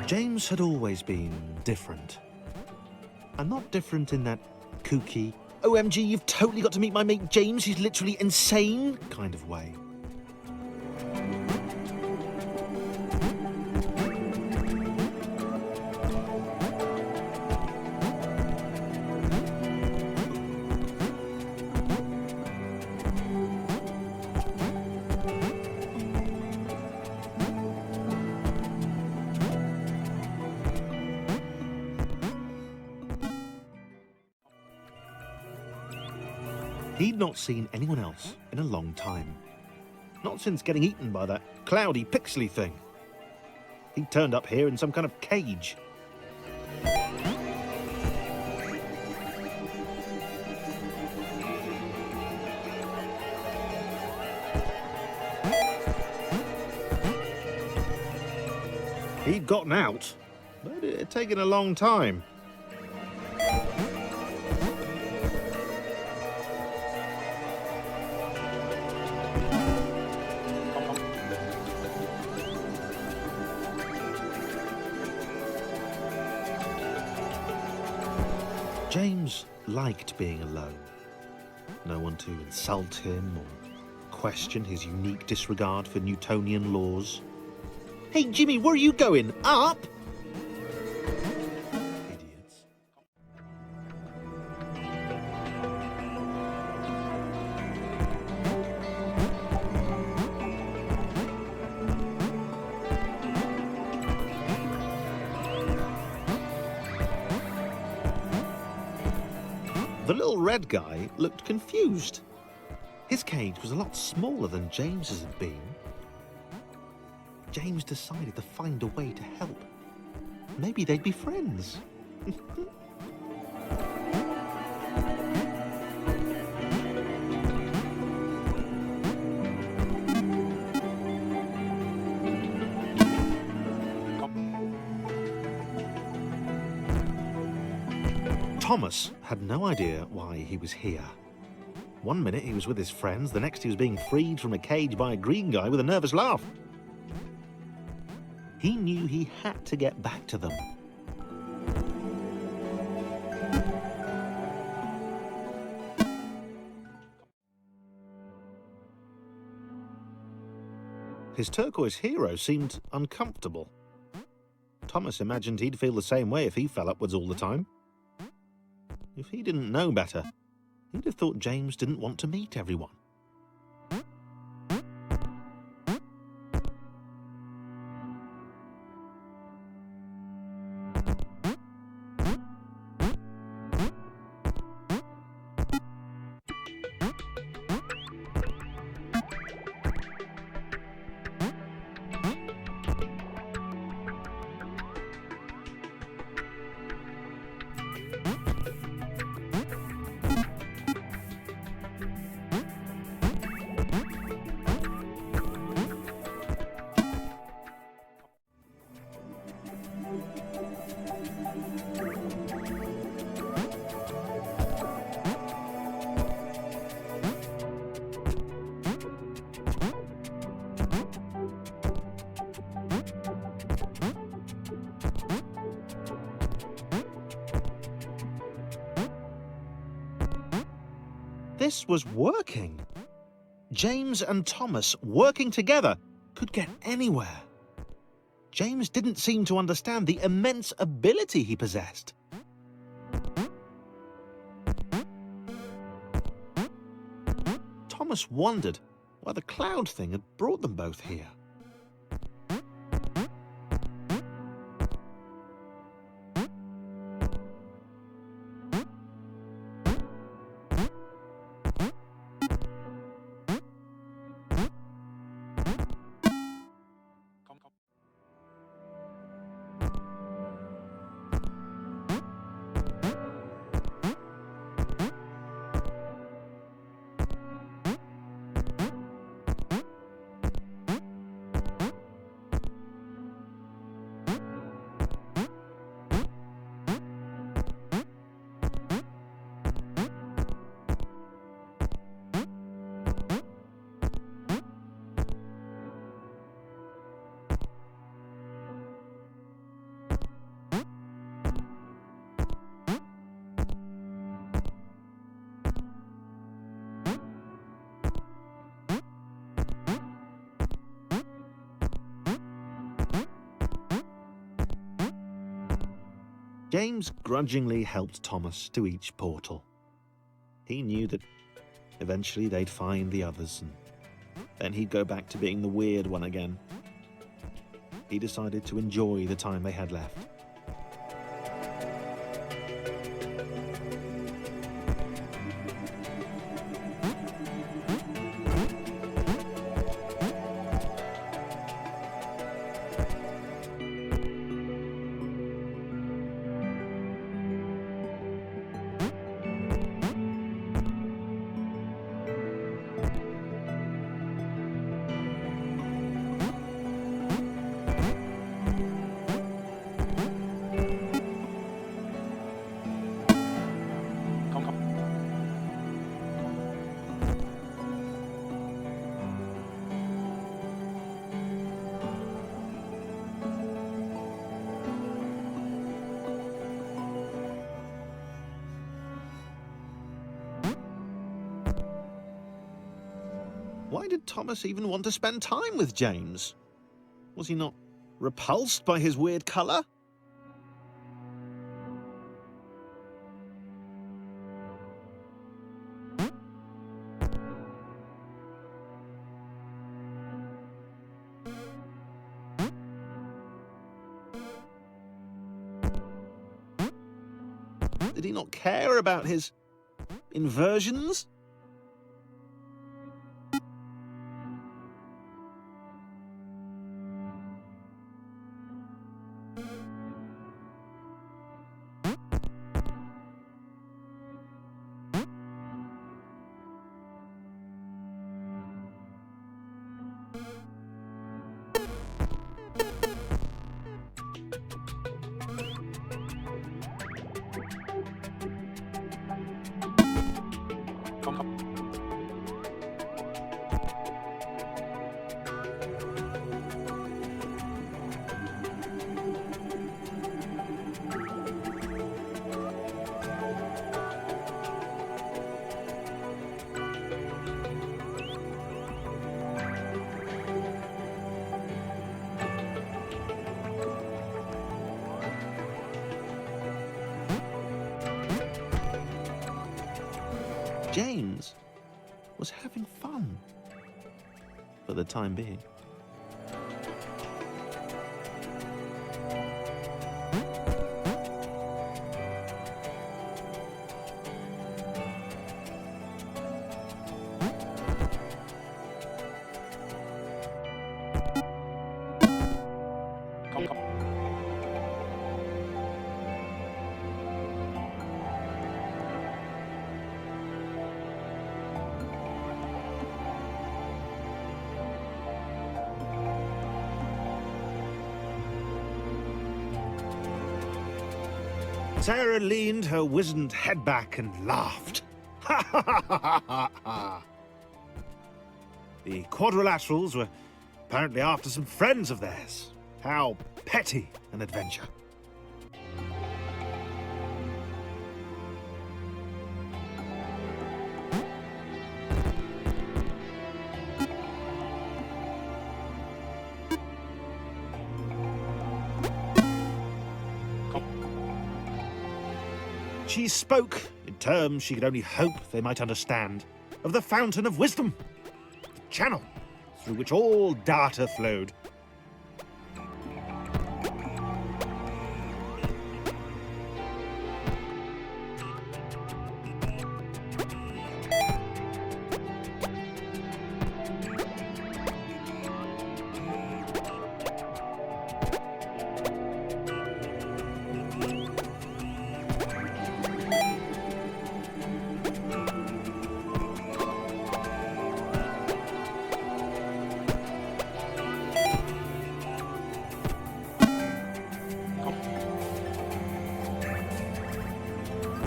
James had always been different. And not different in that kooky, OMG, you've totally got to meet my mate James, he's literally insane kind of way. He'd not seen anyone else in a long time. Not since getting eaten by that cloudy, pixely thing. He turned up here in some kind of cage. He'd gotten out, but it had taken a long time. James liked being alone. No one to insult him or question his unique disregard for Newtonian laws. Hey, Jimmy, where are you going? Up? Idiots. The little red guy looked confused. His cage was a lot smaller than James's had been. James decided to find a way to help. Maybe they'd be friends. Thomas had no idea why he was here. One minute he was with his friends, the next he was being freed from a cage by a green guy with a nervous laugh. He knew he had to get back to them. His turquoise hero seemed uncomfortable. Thomas imagined he'd feel the same way if he fell upwards all the time. If he didn't know better, he'd have thought James didn't want to meet everyone. This was working. James and Thomas working together could get anywhere. James didn't seem to understand the immense ability he possessed. Thomas wondered why the cloud thing had brought them both here. James grudgingly helped Thomas to each portal. He knew that eventually they'd find the others, and then he'd go back to being the weird one again. He decided to enjoy the time they had left. Why did Thomas even want to spend time with James? Was he not repulsed by his weird colour? Did he not care about his inversions? James was having fun for the time being. Sarah leaned her wizened head back and laughed. Ha ha ha ha ha ha! The quadrilaterals were apparently after some friends of theirs. How petty an adventure. She spoke in terms she could only hope they might understand, of the fountain of wisdom, the channel through which all data flowed.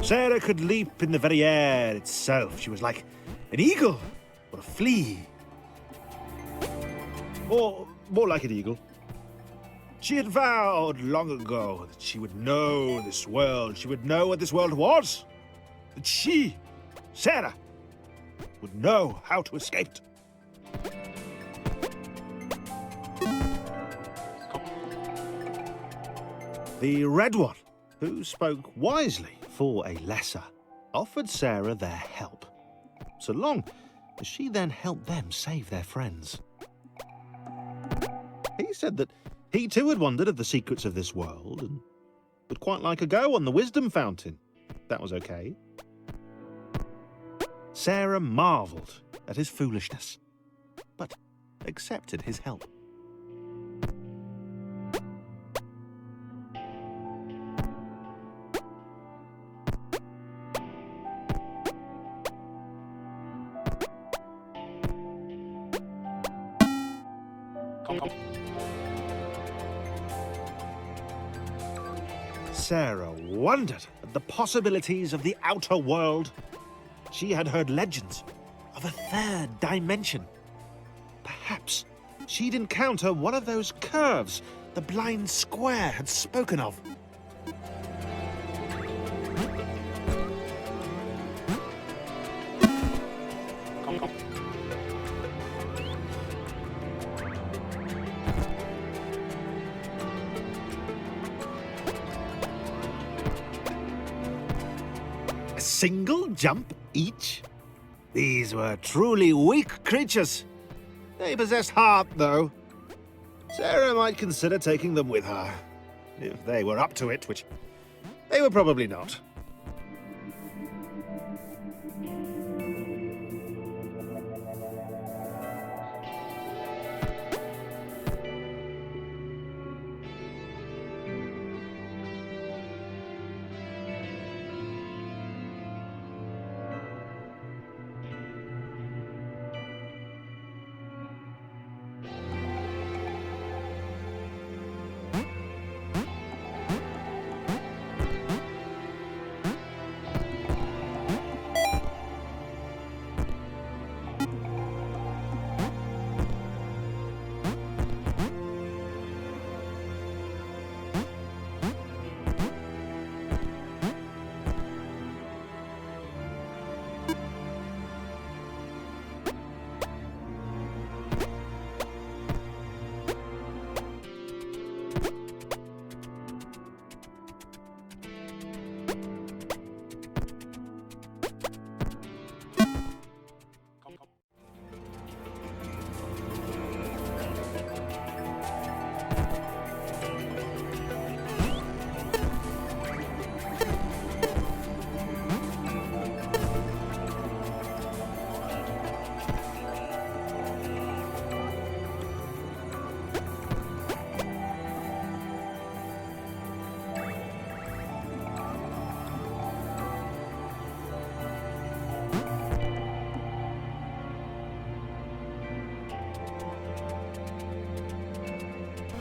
Sarah could leap in the very air itself. She was like an eagle or a flea. Or more like an eagle. She had vowed long ago that she would know this world. She would know what this world was. That she, Sarah, would know how to escape it. The red one. who spoke wisely for a lesser, offered Sarah their help, so long as she then helped them save their friends. He said that he too had wondered at the secrets of this world and would quite like a go on the wisdom fountain, if that was okay. Sarah marvelled at his foolishness, but accepted his help. Sarah wondered at the possibilities of the outer world. She had heard legends of a third dimension. Perhaps she'd encounter one of those curves the blind square had spoken of. A single jump each? These were truly weak creatures. They possessed heart, though. Sarah might consider taking them with her, if they were up to it, which they were probably not.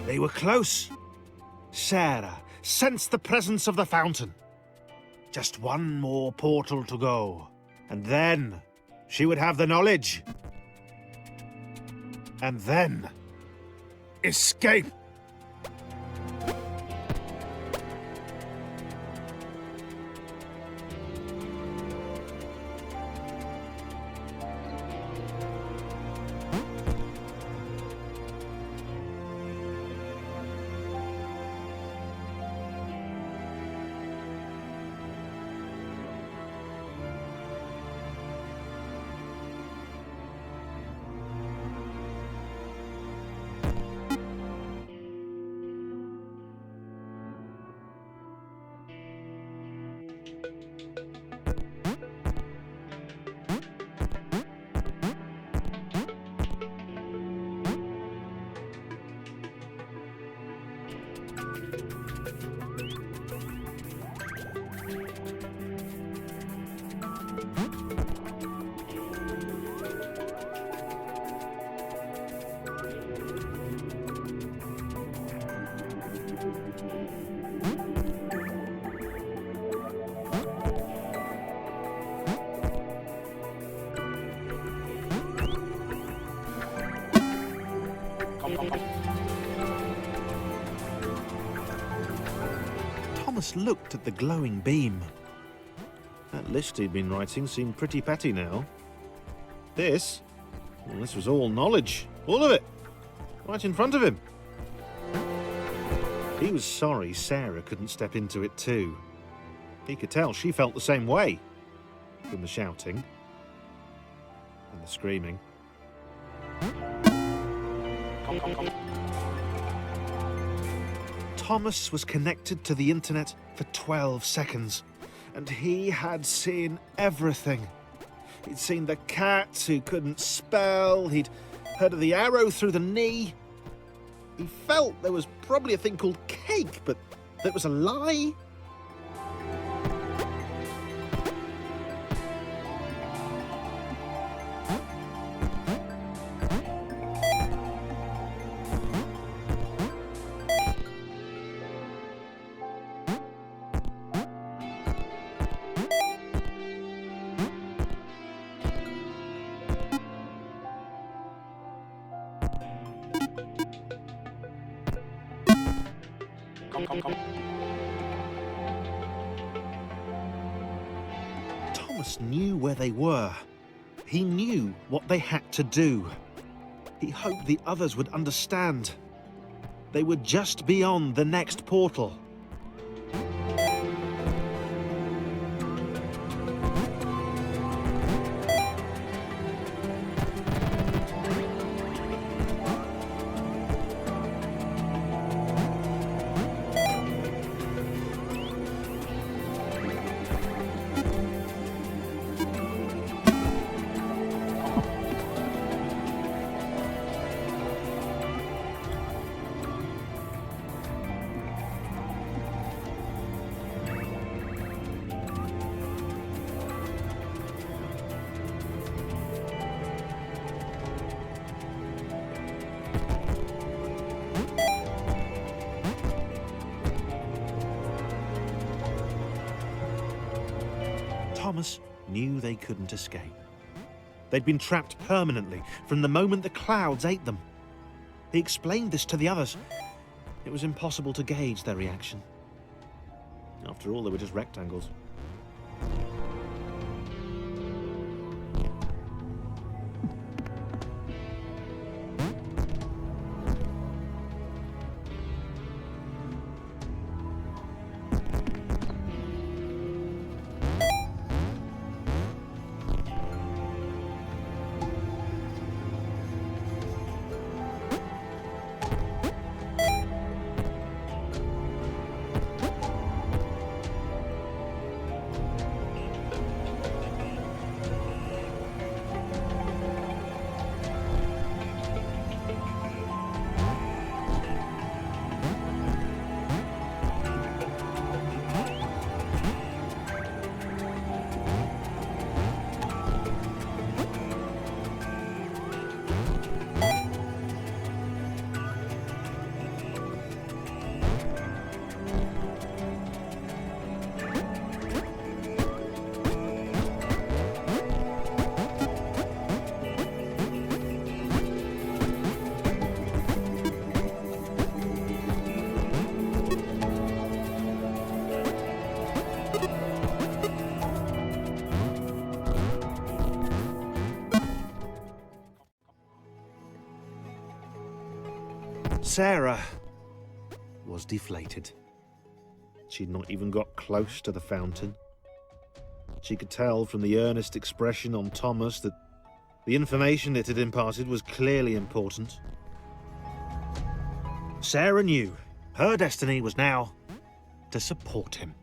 They were close. Sarah sensed the presence of the fountain. Just one more portal to go, and then she would have the knowledge. And then escape. Thomas looked at the glowing beam. That list he'd been writing seemed pretty petty now. This was all knowledge. All of it. Right in front of him. He was sorry Sarah couldn't step into it too. He could tell she felt the same way, from the shouting and the screaming. Thomas was connected to the internet for 12 seconds, and he had seen everything. He'd seen the cat who couldn't spell, he'd heard of the arrow through the knee. He felt there was probably a thing called cake, but that was a lie. Thomas knew where they were. He knew what they had to do. He hoped the others would understand. They were just beyond the next portal. Thomas knew they couldn't escape. They'd been trapped permanently from the moment the clouds ate them. He explained this to the others. It was impossible to gauge their reaction. After all, they were just rectangles. Sarah was deflated. She'd not even got close to the fountain. She could tell from the earnest expression on Thomas that the information it had imparted was clearly important. Sarah knew her destiny was now to support him.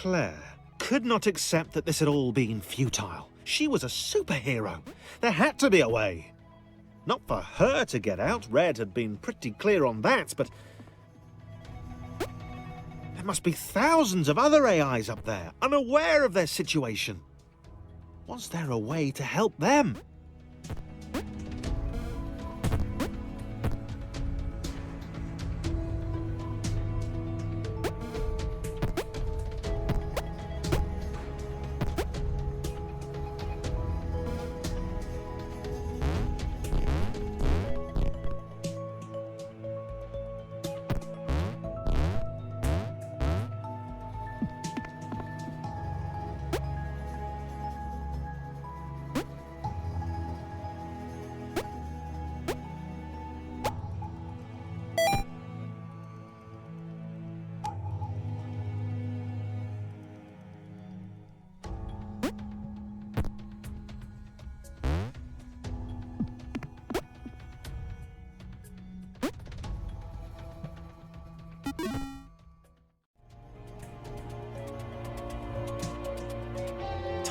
Claire could not accept that this had all been futile. She was a superhero. There had to be a way. Not for her to get out. Red had been pretty clear on that, but there must be thousands of other AIs up there, unaware of their situation. Was there a way to help them?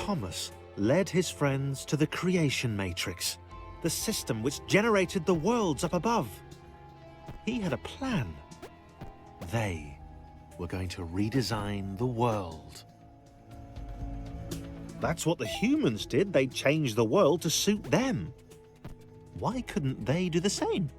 Thomas led his friends to the creation matrix, the system which generated the worlds up above. He had a plan. They were going to redesign the world. That's what the humans did. They changed the world to suit them. Why couldn't they do the same?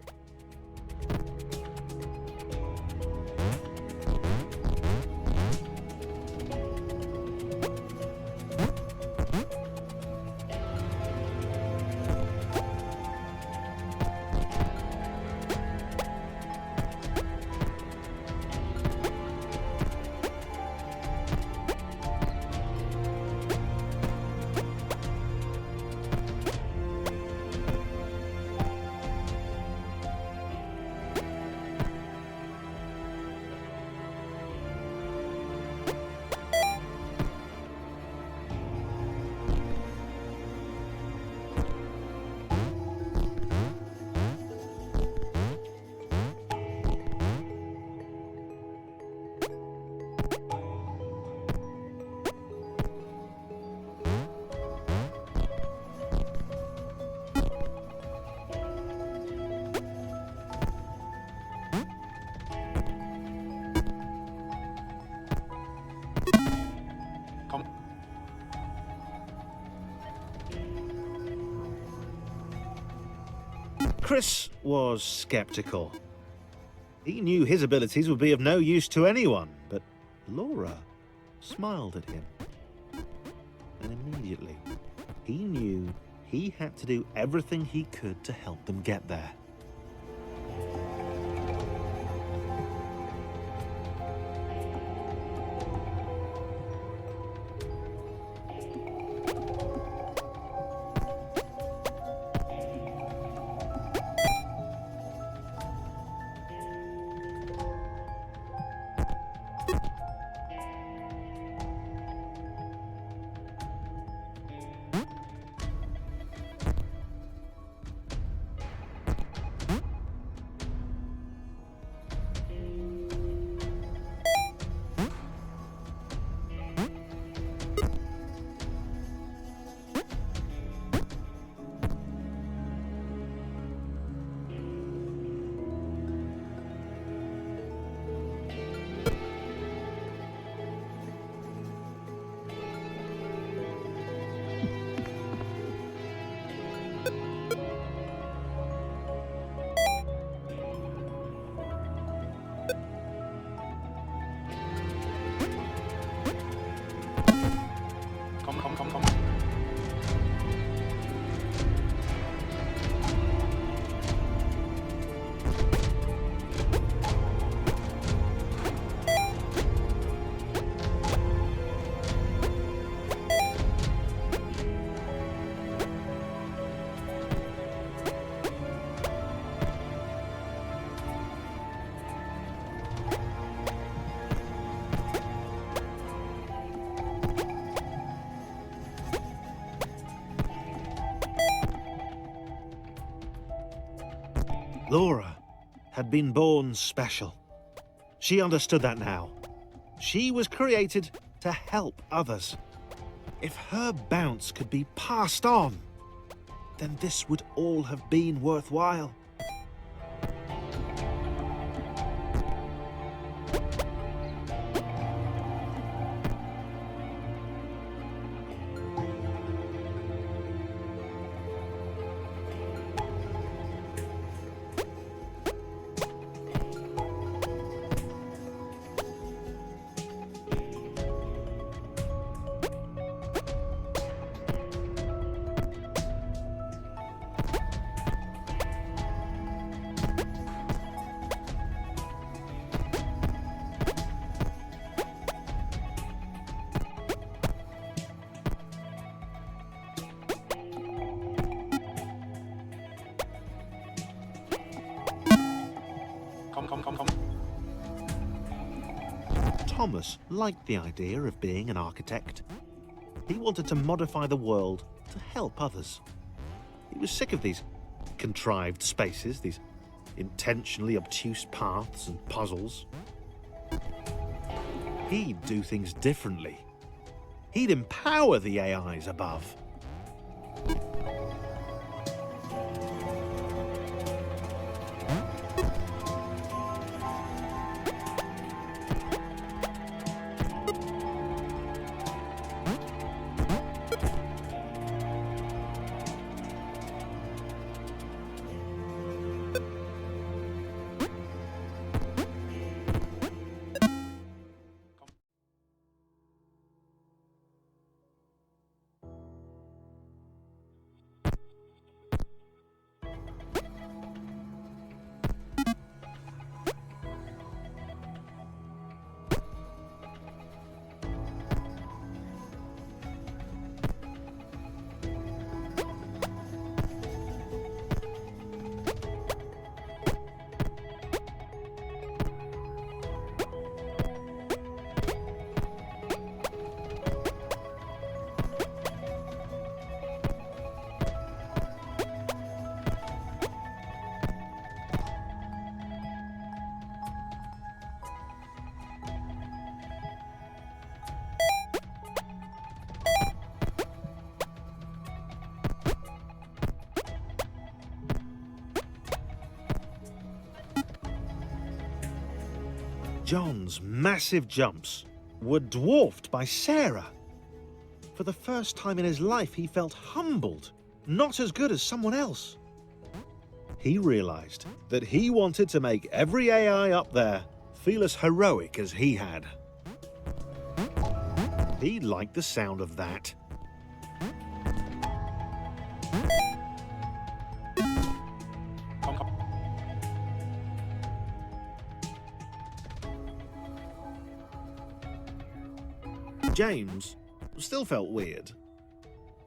Chris was skeptical. He knew his abilities would be of no use to anyone, but Laura smiled at him. And immediately, he knew he had to do everything he could to help them get there. Laura had been born special. She understood that now. She was created to help others. If her bounce could be passed on, then this would all have been worthwhile. Thomas liked the idea of being an architect. He wanted to modify the world to help others. He was sick of these contrived spaces, these intentionally obtuse paths and puzzles. He'd do things differently. He'd empower the AIs above. John's massive jumps were dwarfed by Sarah. For the first time in his life, he felt humbled, not as good as someone else. He realized that he wanted to make every AI up there feel as heroic as he had. He liked the sound of that. James still felt weird,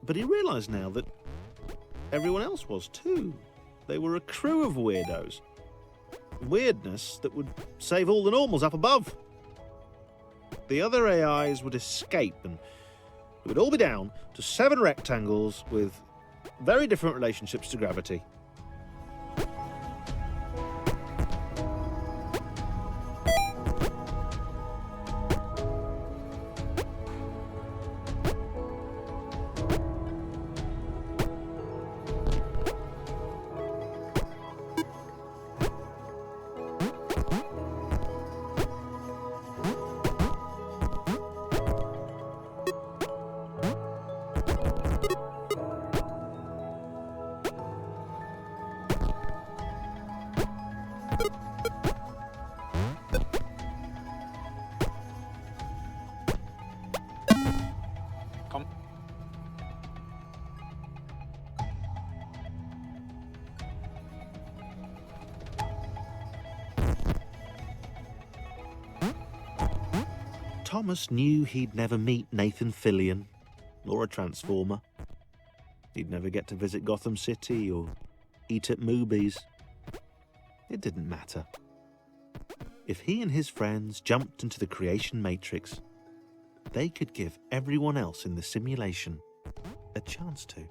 but he realized now that everyone else was too. They were a crew of weirdos. Weirdness that would save all the normals up above. The other AIs would escape, and it would all be down to 7 rectangles with very different relationships to gravity. Thomas knew he'd never meet Nathan Fillion or a Transformer. He'd never get to visit Gotham City or eat at movies. It didn't matter. If he and his friends jumped into the creation matrix, they could give everyone else in the simulation a chance to.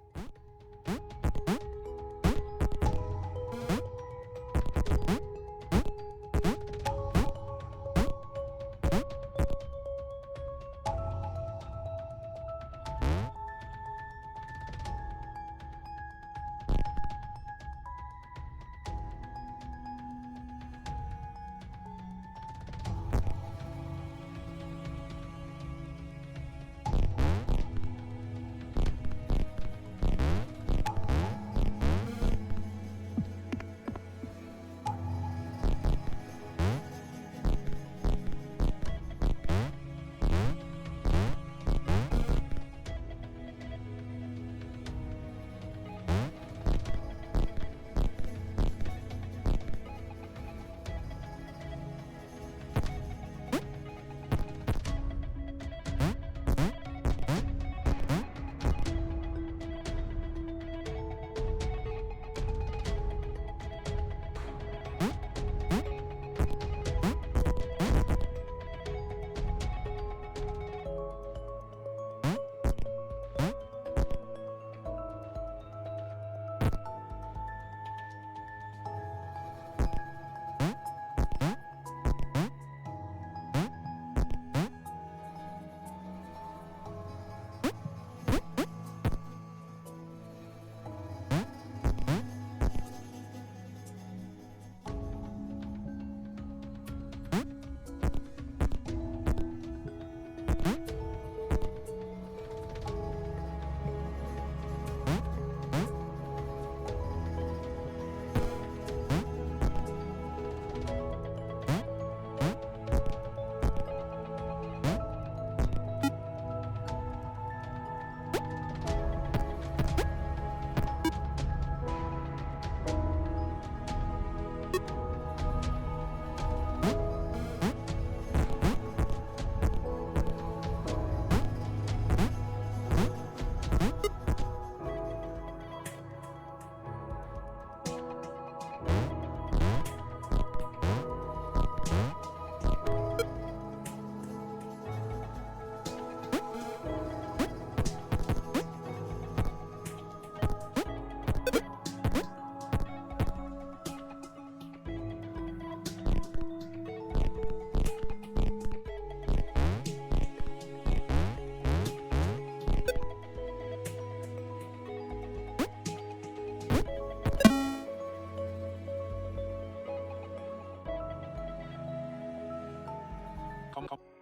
Come.